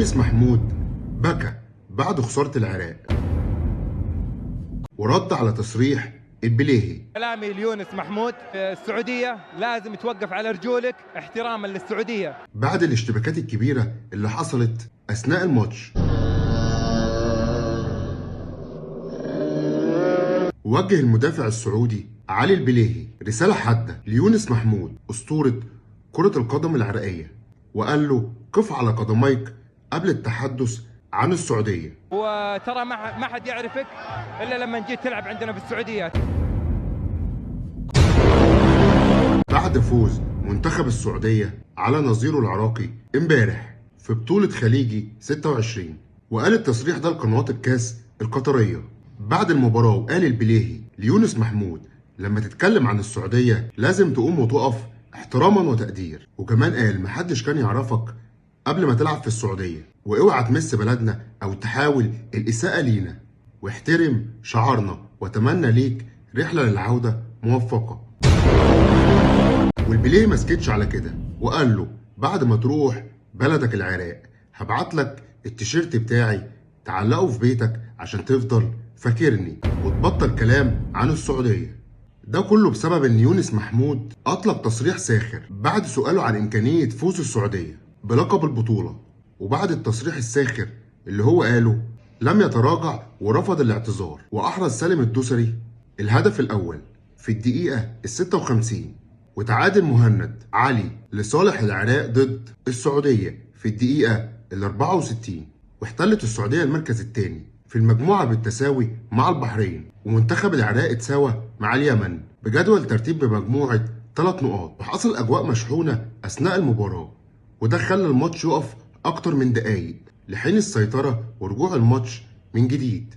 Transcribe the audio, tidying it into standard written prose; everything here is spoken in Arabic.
يونس محمود بكى بعد خسارة العراق ورد على تصريح البليهي. كلامي ليونس محمود، في السعودية لازم توقف على رجولك احتراما للسعودية. بعد الاشتباكات الكبيرة اللي حصلت أثناء الماتش، وجه المدافع السعودي علي البليهي رسالة حادة ليونس محمود أسطورة كرة القدم العراقية، وقال له قف على قدميك قبل التحدث عن السعودية، وترى ما حد يعرفك إلا لما جيت تلعب عندنا في السعودية. بعد فوز منتخب السعودية على نظيره العراقي امبارح في بطولة خليجي 26. وقال التصريح ده لقنوات الكاس القطرية بعد المباراة، وقال البليهي ليونس محمود لما تتكلم عن السعودية لازم تقوم وتقف احتراما وتقدير، وكمان قال محدش كان يعرفك قبل ما تلعب في السعودية، واوعى تمس بلدنا او تحاول الاساءة لينا، واحترم شعارنا، واتمنى ليك رحلة للعودة موفقة. والبليه ما سكتش على كده، وقال له بعد ما تروح بلدك العراق هبعت لك التيشيرت بتاعي تعلقه في بيتك عشان تفضل فاكرني وتبطل كلام عن السعودية. ده كله بسبب ان يونس محمود اطلق تصريح ساخر بعد سؤاله عن امكانية فوز السعودية بلقب البطولة، وبعد التصريح الساخر اللي هو قاله لم يتراجع ورفض الاعتذار، واحرز سالم الدوسري الهدف الاول في الدقيقة ال56، وتعادل مهند علي لصالح العراق ضد السعودية في الدقيقة ال64، واحتلت السعودية المركز الثاني في المجموعة بالتساوي مع البحرين، ومنتخب العراق اتساوى مع اليمن بجدول ترتيب بمجموعة 3 نقاط. وحصل أجواء مشحونة أثناء المباراة، وده خلى الماتش يقف أكتر من دقايق لحين السيطرة ورجوع الماتش من جديد.